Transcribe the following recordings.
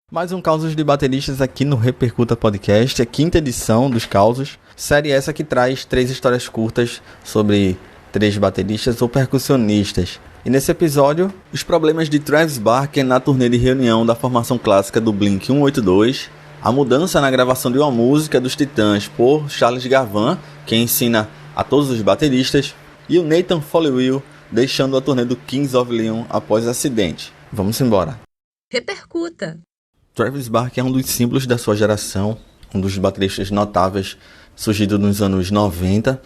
Mais um Causos de Bateristas aqui no Repercuta Podcast, a quinta edição dos Causos. Série essa que traz 3 histórias curtas sobre 3 bateristas ou percussionistas. E nesse episódio, os problemas de Travis Barker na turnê de reunião da formação clássica do Blink-182, a mudança na gravação de uma música dos Titãs por Charles Gavan, que ensina a todos os bateristas, e o Nathan Foleywill deixando a turnê do Kings of Leon após acidente. Vamos embora. Repercuta! Travis Barker é um dos símbolos da sua geração, um dos bateristas notáveis surgido nos anos 90,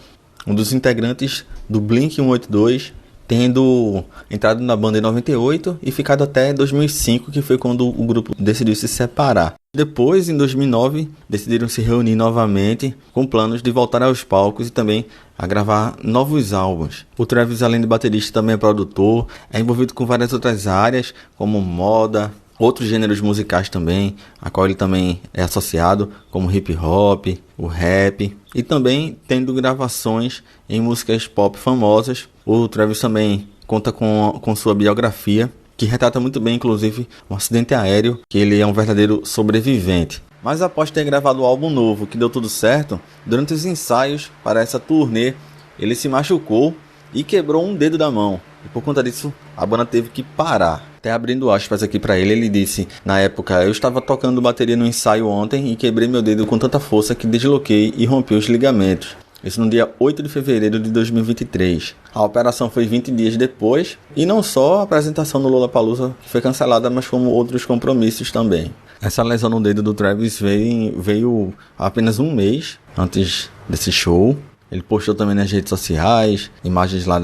um dos integrantes do Blink-182, tendo entrado na banda em 98 e ficado até 2005, que foi quando o grupo decidiu se separar. Depois, em 2009, decidiram se reunir novamente com planos de voltar aos palcos e também a gravar novos álbuns. O Travis, além de baterista, também é produtor, é envolvido com várias outras áreas, como moda, outros gêneros musicais também, a qual ele também é associado, como hip hop, o rap, e também tendo gravações em músicas pop famosas. O Travis também conta com sua biografia, que retrata muito bem, inclusive, um acidente aéreo, que ele é um verdadeiro sobrevivente. Mas após ter gravado o álbum novo, que deu tudo certo, durante os ensaios para essa turnê, ele se machucou e quebrou um dedo da mão. E por conta disso, a banda teve que parar. Até abrindo aspas aqui pra ele disse: na época, eu estava tocando bateria no ensaio ontem e quebrei meu dedo com tanta força que desloquei e rompi os ligamentos. Isso no dia 8 de fevereiro de 2023. A operação foi 20 dias depois, e não só a apresentação no Lollapalooza foi cancelada, mas como outros compromissos também. Essa lesão no dedo do Travis veio apenas um mês antes desse show. Ele postou também nas redes sociais imagens lá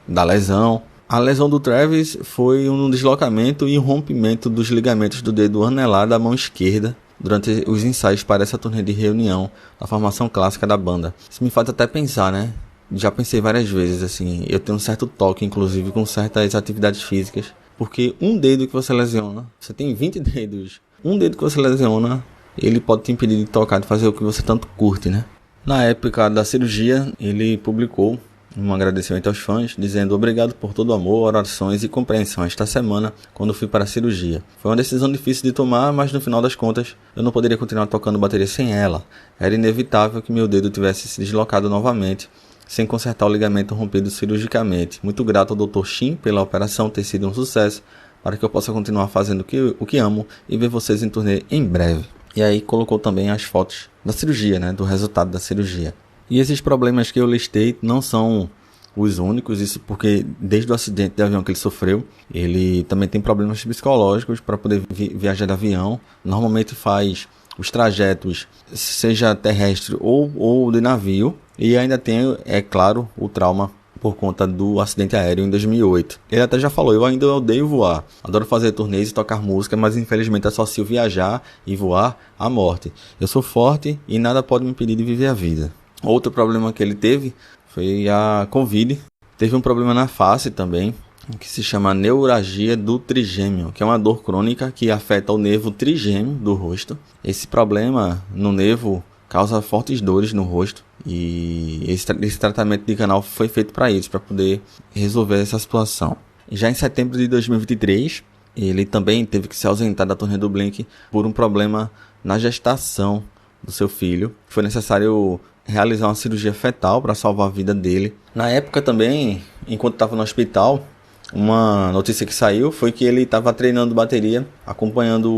da lesão. A lesão do Travis foi um deslocamento e um rompimento dos ligamentos do dedo anelar da mão esquerda durante os ensaios para essa turnê de reunião da formação clássica da banda. Isso me faz até pensar, né? Já pensei várias vezes, assim, eu tenho um certo toque, inclusive, com certas atividades físicas, porque um dedo que você lesiona, você tem 20 dedos, um dedo que você lesiona, ele pode te impedir de tocar, de fazer o que você tanto curte, né? Na época da cirurgia, ele publicou um agradecimento aos fãs, dizendo: obrigado por todo o amor, orações e compreensão esta semana, quando fui para a cirurgia. Foi uma decisão difícil de tomar, mas no final das contas, eu não poderia continuar tocando bateria sem ela. Era inevitável que meu dedo tivesse se deslocado novamente, sem consertar o ligamento rompido cirurgicamente. Muito grato ao Dr. Shin pela operação ter sido um sucesso, para que eu possa continuar fazendo o que amo e ver vocês em turnê em breve. E aí colocou também as fotos da cirurgia, né, do resultado da cirurgia. E esses problemas que eu listei não são os únicos, isso porque desde o acidente de avião que ele sofreu, ele também tem problemas psicológicos para poder viajar de avião. Normalmente faz os trajetos, seja terrestre ou de navio, e ainda tem, é claro, o trauma por conta do acidente aéreo em 2008. Ele até já falou: eu ainda odeio voar, adoro fazer turnês e tocar música, mas infelizmente associo viajar e voar à morte. Eu sou forte e nada pode me impedir de viver a vida. Outro problema que ele teve foi a Covid. Teve um problema na face também, que se chama neuralgia do trigêmeo, que é uma dor crônica que afeta o nervo trigêmeo do rosto. Esse problema no nervo causa fortes dores no rosto, e esse tratamento de canal foi feito para isso, para poder resolver essa situação. Já em setembro de 2023, ele também teve que se ausentar da turnê do Blink por um problema na gestação do seu filho. Foi necessário realizar uma cirurgia fetal para salvar a vida dele. Na época também, enquanto estava no hospital, uma notícia que saiu foi que ele estava treinando bateria, acompanhando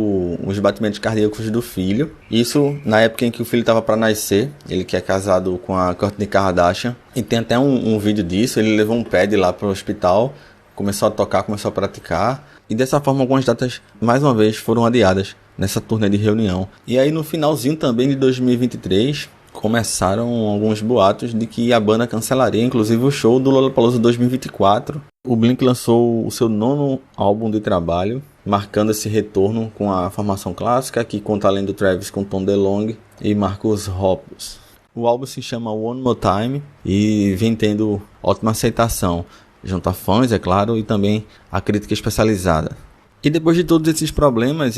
os batimentos cardíacos do filho. Isso na época em que o filho estava para nascer. Ele que é casado com a Kourtney Kardashian. E tem até um vídeo disso. Ele levou um pad lá para o hospital, começou a tocar, começou a praticar. E dessa forma algumas datas, mais uma vez, foram adiadas nessa turnê de reunião. E aí no finalzinho também de 2023... começaram alguns boatos de que a banda cancelaria, inclusive, o show do Lollapalooza 2024. O Blink lançou o seu 9º álbum de trabalho, marcando esse retorno com a formação clássica, que conta além do Travis com Tom DeLonge e Marcus Hoppus. O álbum se chama One More Time e vem tendo ótima aceitação, junto a fãs, é claro, e também a crítica especializada. E depois de todos esses problemas,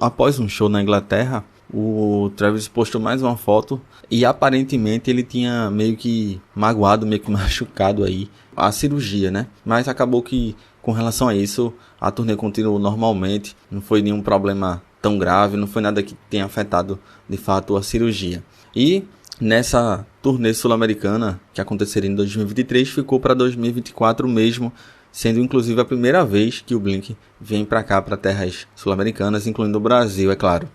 após um show na Inglaterra, o Travis postou mais uma foto e aparentemente ele tinha meio que magoado, meio que machucado aí a cirurgia, né? Mas acabou que, com relação a isso, a turnê continuou normalmente, não foi nenhum problema tão grave, não foi nada que tenha afetado de fato a cirurgia. E nessa turnê sul-americana, que aconteceria em 2023, ficou para 2024 mesmo, sendo inclusive a primeira vez que o Blink vem para cá, para terras sul-americanas, incluindo o Brasil, é claro.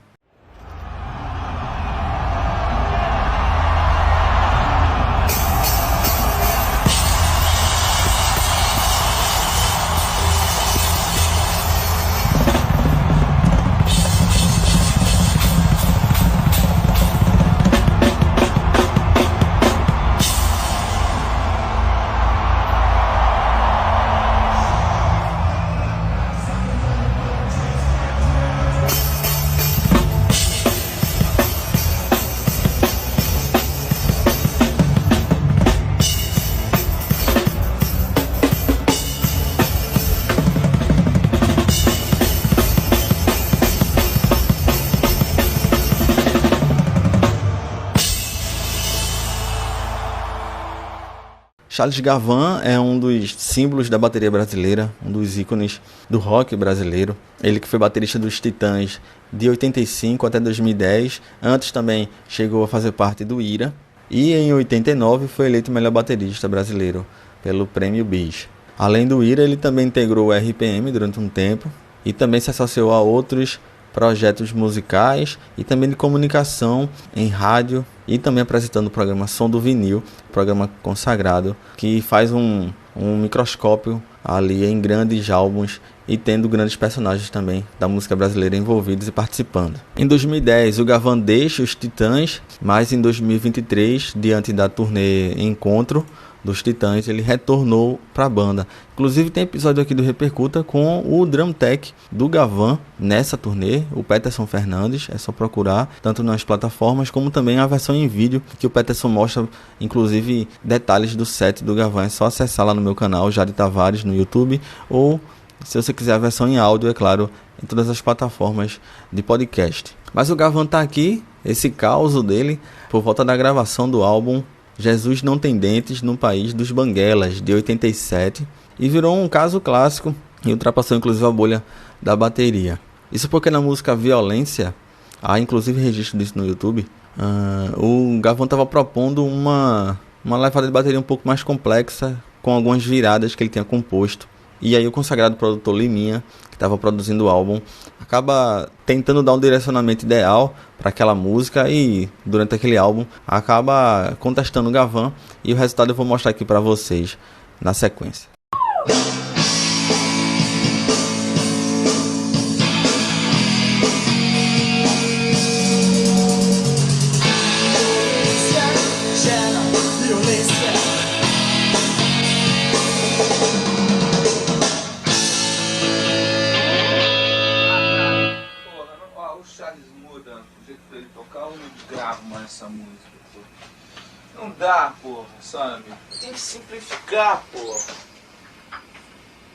Charles Gavan é um dos símbolos da bateria brasileira, um dos ícones do rock brasileiro. Ele que foi baterista dos Titãs de 85 até 2010, antes também chegou a fazer parte do Ira, e em 89 foi eleito o melhor baterista brasileiro pelo Prêmio Bis. Além do Ira, ele também integrou o RPM durante um tempo e também se associou a outros projetos musicais e também de comunicação em rádio, e também apresentando o programa Som do Vinil, programa consagrado que faz um microscópio ali em grandes álbuns e tendo grandes personagens também da música brasileira envolvidos e participando. Em 2010 o Gavan deixa os Titãs, mas em 2023, diante da turnê Encontro dos Titãs, ele retornou para a banda. Inclusive tem episódio aqui do Repercuta com o drum tech do Gavan nessa turnê, o Peterson Fernandes, é só procurar tanto nas plataformas como também a versão em vídeo, que o Peterson mostra inclusive detalhes do set do Gavan. É só acessar lá no meu canal Jade Tavares no YouTube, ou se você quiser a versão em áudio, é claro, em todas as plataformas de podcast. Mas o Gavan tá aqui, esse caos dele, por volta da gravação do álbum Jesus Não Tem Dentes no País dos Banguelas, de 87, e virou um caso clássico e ultrapassou inclusive a bolha da bateria. Isso porque na música Violência, há inclusive registro disso no YouTube, o Gavan estava propondo uma levada de bateria um pouco mais complexa, com algumas viradas que ele tinha composto. E aí o consagrado produtor Liminha, que estava produzindo o álbum, acaba tentando dar um direcionamento ideal para aquela música e durante aquele álbum acaba contestando o Gavan, e o resultado eu vou mostrar aqui para vocês na sequência. Essa música, pô. Não dá, porra, sabe? Tem que simplificar, porra.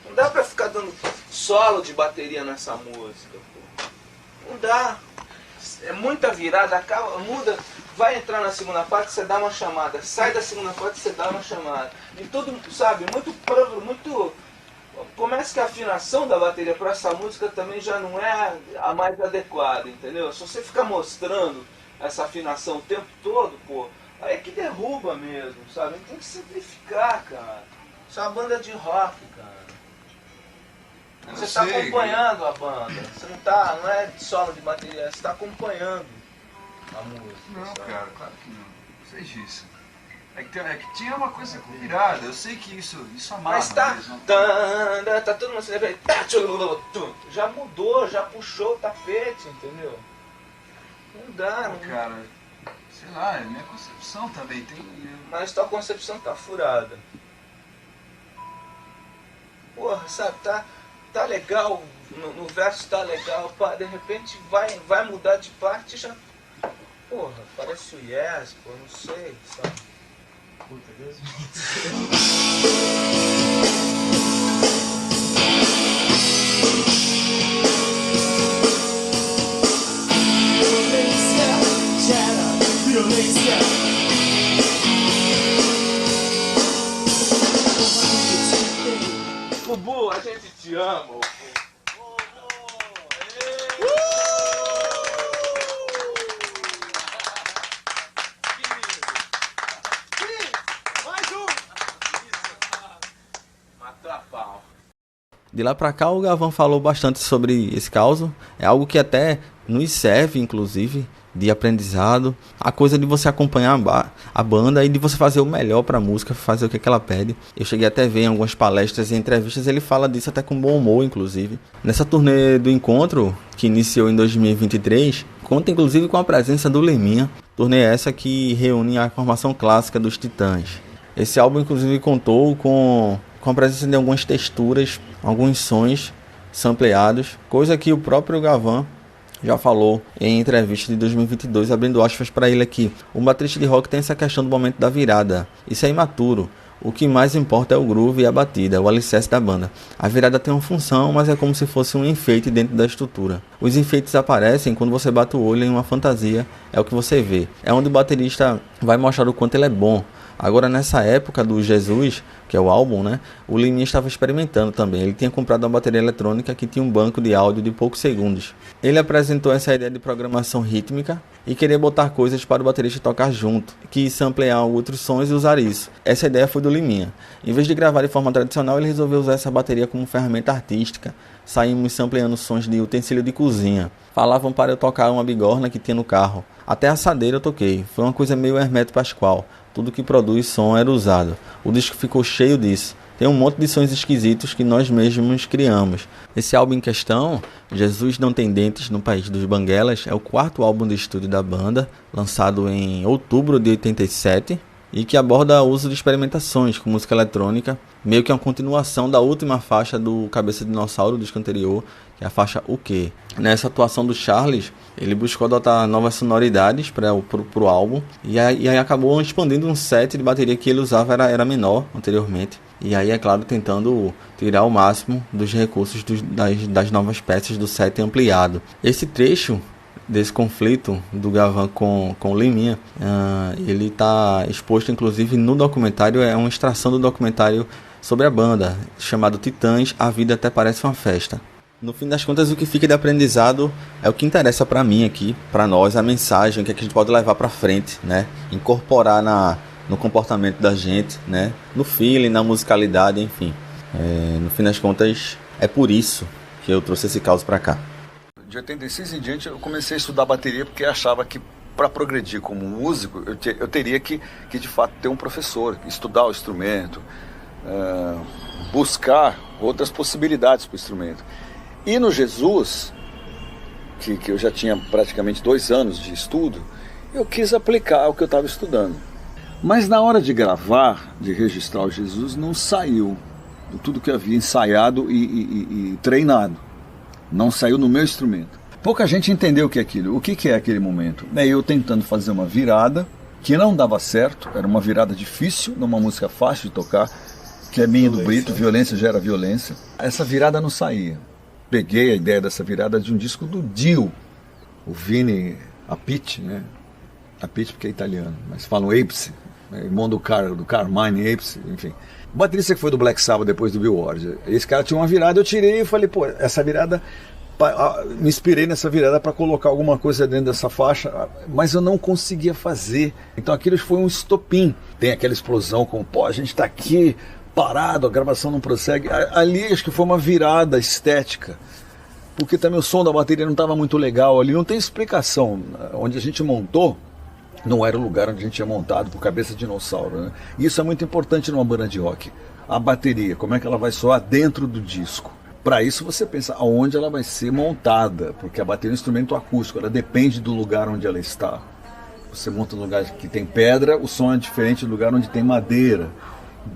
Não dá pra ficar dando solo de bateria nessa música, porra. Não dá. É muita virada, acaba, muda, vai entrar na segunda parte, você dá uma chamada. Sai da segunda parte, você dá uma chamada. E tudo, sabe, muito. Começa que a afinação da bateria para essa música também já não é a mais adequada, entendeu? Se você ficar mostrando essa afinação o tempo todo, pô, aí é que derruba mesmo, sabe? Tem que simplificar, cara. Isso é uma banda de rock, cara. Você está acompanhando a banda. Você não é solo de bateria, você está acompanhando a música. Não, sabe? cara, claro que não. Não sei disso. É que tinha uma coisa virada, eu sei que isso amarra. Mas tá, mesmo. tá todo mundo se lembra, já mudou, já puxou o tapete, entendeu? Não dá, Pô, cara, sei lá, é minha concepção também tem. Mas tua concepção tá furada. Porra, sabe, tá legal, no verso tá legal, pá, de repente vai mudar de parte e já. Porra, parece o Yes, pô, não sei, sabe? Puta, Deus violência. Bubu, a gente te ama. De lá para cá o Galvão falou bastante sobre esse caso, é algo que até nos serve, inclusive, de aprendizado, a coisa de você acompanhar a banda e de você fazer o melhor para a música, fazer o que ela pede. Eu cheguei até a ver em algumas palestras e entrevistas, ele fala disso até com bom humor, inclusive. Nessa turnê do Encontro, que iniciou em 2023, conta inclusive com a presença do Liminha, turnê essa que reúne a formação clássica dos Titãs. Esse álbum inclusive contou com a presença de algumas texturas, alguns sons sampleados, coisa que o próprio Galvão já falou em entrevista de 2022, abrindo aspas para ele aqui. O baterista de rock tem essa questão do momento da virada. Isso é imaturo. O que mais importa é o groove e a batida, o alicerce da banda. A virada tem uma função, mas é como se fosse um enfeite dentro da estrutura. Os enfeites aparecem quando você bate o olho em uma fantasia, é o que você vê. É onde o baterista vai mostrar o quanto ele é bom. Agora, nessa época do Jesus, que é o álbum, né, o Liminha estava experimentando também. Ele tinha comprado uma bateria eletrônica que tinha um banco de áudio de poucos segundos. Ele apresentou essa ideia de programação rítmica e queria botar coisas para o baterista tocar junto, que samplear outros sons e usar isso. Essa ideia foi do Liminha. Em vez de gravar de forma tradicional, ele resolveu usar essa bateria como ferramenta artística. Saímos sampleando sons de utensílio de cozinha. Falavam para eu tocar uma bigorna que tinha no carro. Até a assadeira eu toquei. Foi uma coisa meio Hermeto Pascoal. Tudo que produz som era usado. O disco ficou cheio disso. Tem um monte de sons esquisitos que nós mesmos criamos. Esse álbum em questão, Jesus Não Tem Dentes no País dos Banguelas, é o quarto álbum de estúdio da banda, lançado em outubro de 87, e que aborda o uso de experimentações com música eletrônica, meio que uma continuação da última faixa do Cabeça de Dinossauro, do disco anterior, que é a faixa O Quê? Nessa atuação do Charles, ele buscou adotar novas sonoridades para o álbum, e aí acabou expandindo um set de bateria que ele usava era menor anteriormente, e aí, é claro, tentando tirar o máximo dos recursos das novas peças do set ampliado. Esse trecho desse conflito do Galvão com o Liminha, ele está exposto inclusive no documentário, é uma extração do documentário sobre a banda, chamado Titãs, A Vida Até Parece Uma Festa. No fim das contas, o que fica de aprendizado é o que interessa para mim aqui, para nós, a mensagem, o que a gente pode levar para frente, né? Incorporar no comportamento da gente, né? No feeling, na musicalidade, enfim. No fim das contas, é por isso que eu trouxe esse caso para cá. De 86 em diante eu comecei a estudar bateria porque achava que para progredir como músico eu teria que de fato ter um professor, estudar o instrumento, buscar outras possibilidades para o instrumento. E no Jesus, que eu já tinha praticamente 2 anos de estudo, eu quis aplicar o que eu estava estudando. Mas na hora de gravar, de registrar o Jesus, não saiu tudo que eu havia ensaiado e treinado. Não saiu no meu instrumento. Pouca gente entendeu o que é aquilo. O que é aquele momento? Eu tentando fazer uma virada que não dava certo, era uma virada difícil, numa música fácil de tocar, que é minha do Brito, violência gera violência. Essa virada não saía. Peguei a ideia dessa virada de um disco do Dio, o Vini Appice, né? Appice porque é italiano, mas falam Appice, né? Irmão do Carmine Appice, enfim. O baterista que foi do Black Sabbath depois do Bill Ward. Esse cara tinha uma virada, eu tirei e falei, essa virada, me inspirei nessa virada para colocar alguma coisa dentro dessa faixa, mas eu não conseguia fazer. Então aquilo foi um estopim. Tem aquela explosão como, a gente está aqui parado, a gravação não prossegue. Ali acho que foi uma virada estética, porque também o som da bateria não estava muito legal ali, não tem explicação. Onde a gente montou não era o lugar onde a gente tinha montado por Cabeça de Dinossauro, né? E isso é muito importante numa banda de rock. A bateria, como é que ela vai soar dentro do disco. Para isso você pensa aonde ela vai ser montada, porque a bateria é um instrumento acústico, ela depende do lugar onde ela está. Você monta um lugar que tem pedra, o som é diferente do lugar onde tem madeira,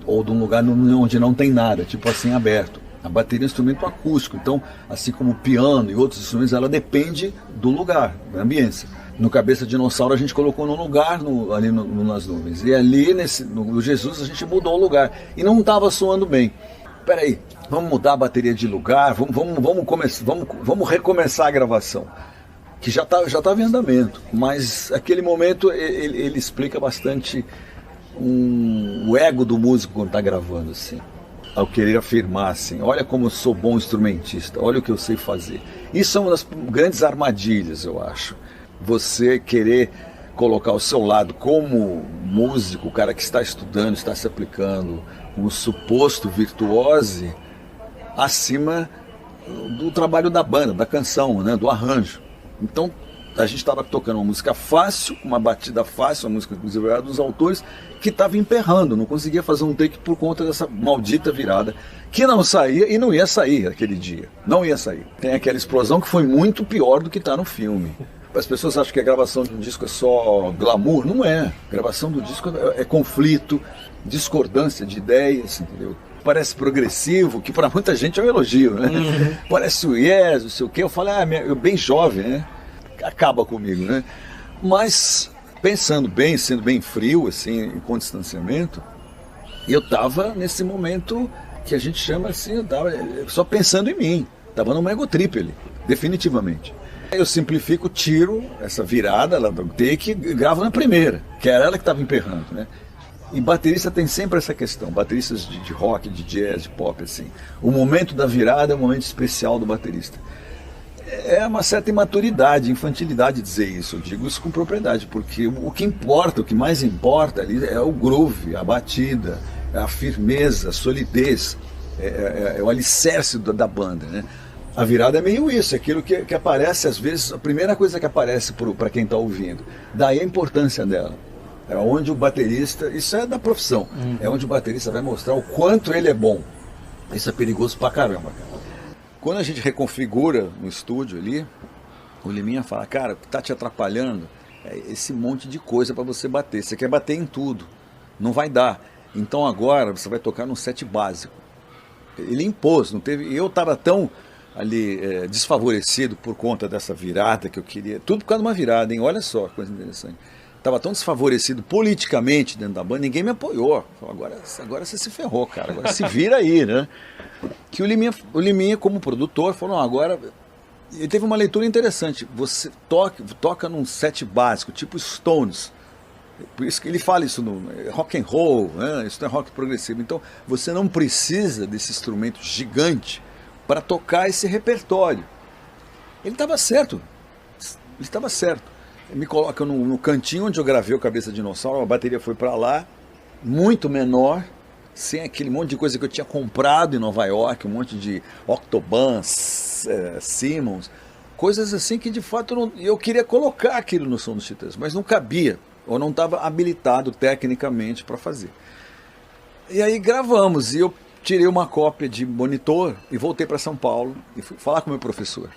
ou de um lugar onde não tem nada, tipo assim, aberto. A bateria é um instrumento acústico, então, assim como o piano e outros instrumentos, ela depende do lugar, da ambiência. No Cabeça de Dinossauro a gente colocou num lugar ali nas nuvens, e ali no Jesus a gente mudou o lugar, e não estava soando bem. Peraí, vamos mudar a bateria de lugar, vamos recomeçar a gravação, que já estava em andamento, mas aquele momento ele explica bastante o ego do músico quando está gravando, assim, ao querer afirmar assim, olha como eu sou bom instrumentista, olha o que eu sei fazer. Isso é uma das grandes armadilhas, eu acho. Você querer colocar o seu lado como músico, o cara que está estudando, está se aplicando, um suposto virtuose, acima do trabalho da banda, da canção, né, do arranjo. Então a gente estava tocando uma música fácil, uma batida fácil, uma música inclusive era dos autores, que estava emperrando, não conseguia fazer um take por conta dessa maldita virada, que não saía e não ia sair aquele dia, não ia sair. Tem aquela explosão que foi muito pior do que está no filme. As pessoas acham que a gravação de um disco é só glamour, não é. A gravação do disco é conflito, discordância de ideias, entendeu? Parece progressivo, que para muita gente é um elogio, né? Parece o Yes, não sei o quê. Eu falo, eu bem jovem, né? Acaba comigo, né? Mas, pensando bem, sendo bem frio, assim, com distanciamento, eu estava nesse momento que a gente chama assim, eu estava só pensando em mim. Estava numa ego trip ali, definitivamente. Eu simplifico, tiro essa virada lá do take e gravo na primeira, que era ela que estava emperrando, né? E baterista tem sempre essa questão, bateristas de rock, de jazz, de pop, assim. O momento da virada é um momento especial do baterista. É uma certa imaturidade, infantilidade dizer isso, eu digo isso com propriedade, porque o que importa, o que mais importa ali é o groove, a batida, a firmeza, a solidez, é o alicerce da banda, né? A virada é meio isso, é aquilo que aparece às vezes, a primeira coisa que aparece para quem está ouvindo, daí a importância dela. É onde o baterista, isso é da profissão, é onde o baterista vai mostrar o quanto ele é bom. Isso é perigoso pra caramba, cara. Quando a gente reconfigura no estúdio ali, o Liminha fala, cara, o que tá te atrapalhando é esse monte de coisa para você bater. Você quer bater em tudo, não vai dar. Então agora você vai tocar num set básico. Ele impôs, não teve. Eu estava tão ali desfavorecido por conta dessa virada que eu queria. Tudo por causa de uma virada, hein? Olha só, coisa interessante. Estava tão desfavorecido politicamente dentro da banda, ninguém me apoiou. Falou, agora você se ferrou, cara, agora se vira aí, né? Que o Liminha, como produtor, falou, não, agora... Ele teve uma leitura interessante, você toca num set básico, tipo Stones. Por isso que ele fala isso no rock and roll, né? Isso não é rock progressivo. Então, você não precisa desse instrumento gigante para tocar esse repertório. Ele estava certo, me coloca no cantinho onde eu gravei o Cabeça de Dinossauro, a bateria foi para lá, muito menor, sem aquele monte de coisa que eu tinha comprado em Nova York, um monte de Octoban, Simmons, coisas assim que de fato eu queria colocar aquilo no som dos Titãs, mas não cabia, ou não estava habilitado tecnicamente para fazer. E aí gravamos, e eu tirei uma cópia de monitor e voltei para São Paulo e fui falar com o meu professor,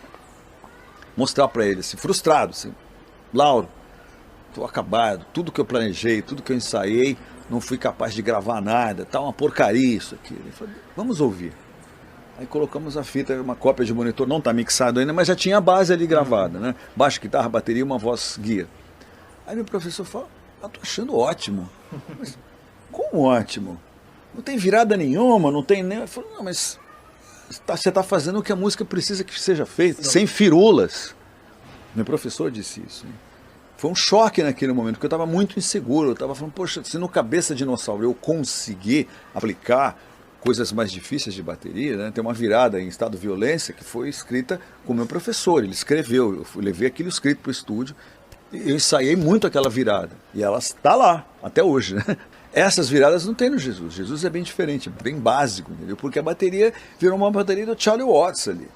mostrar para ele, assim, frustrado, assim, Lauro, estou acabado, tudo que eu planejei, tudo que eu ensaiei, não fui capaz de gravar nada, tá uma porcaria isso aqui. Ele falou, vamos ouvir. Aí colocamos a fita, uma cópia de monitor, não está mixado ainda, mas já tinha a base ali gravada, né? Baixo, guitarra, bateria, uma voz guia. Aí meu professor falou, eu tô achando ótimo. Mas, como ótimo? Não tem virada nenhuma, não tem nem... Eu falei, não, mas você está fazendo o que a música precisa que seja feita, sem firulas. Meu professor disse isso. Foi um choque naquele momento, porque eu estava muito inseguro. Eu estava falando, poxa, se no Cabeça de Dinossauro eu conseguir aplicar coisas mais difíceis de bateria, né? Tem uma virada em Estado de Violência que foi escrita com o meu professor. Ele escreveu, eu levei aquilo escrito para o estúdio, e eu ensaiei muito aquela virada. E ela está lá, até hoje, né? Essas viradas não tem no Jesus. Jesus é bem diferente, bem básico, entendeu? Porque a bateria virou uma bateria do Charlie Watts ali.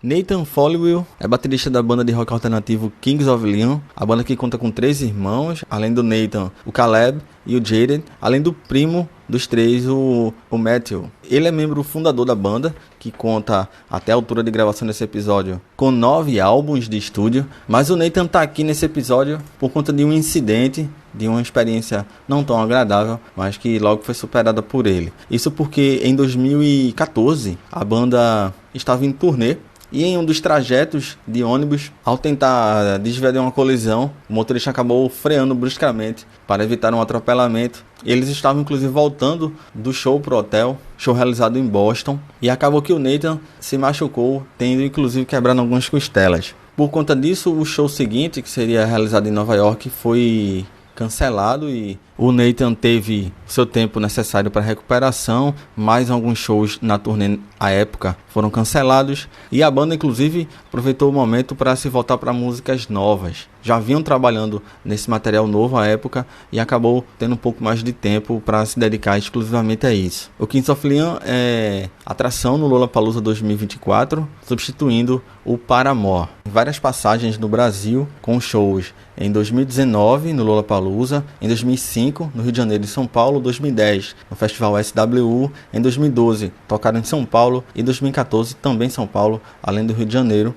Nathan Folwell é baterista da banda de rock alternativo Kings of Leon, a banda que conta com 3 irmãos, além do Nathan, o Caleb e o Jaden, além do primo dos 3, o Matthew. Ele é membro fundador da banda, que conta, até a altura de gravação desse episódio, com 9 álbuns de estúdio, mas o Nathan tá aqui nesse episódio por conta de um incidente, de uma experiência não tão agradável, mas que logo foi superada por ele. Isso porque em 2014 a banda estava em turnê e em um dos trajetos de ônibus, ao tentar desviar de uma colisão, o motorista acabou freando bruscamente para evitar um atropelamento. Eles estavam inclusive voltando do show pro hotel, show realizado em Boston, e acabou que o Nathan se machucou, tendo inclusive quebrado algumas costelas. Por conta disso, o show seguinte, que seria realizado em Nova York, foi cancelado e o Nathan teve seu tempo necessário para recuperação, mais alguns shows na turnê à época foram cancelados e a banda inclusive aproveitou o momento para se voltar para músicas novas. Já vinham trabalhando nesse material novo à época e acabou tendo um pouco mais de tempo para se dedicar exclusivamente a isso. O Kings of Leon é atração no Lollapalooza 2024, substituindo o Paramore. Várias passagens no Brasil com shows em 2019 no Lollapalooza, em 2005 no Rio de Janeiro e São Paulo, 2010 no Festival SWU, em 2012 tocaram em São Paulo e 2014 também em São Paulo, além do Rio de Janeiro.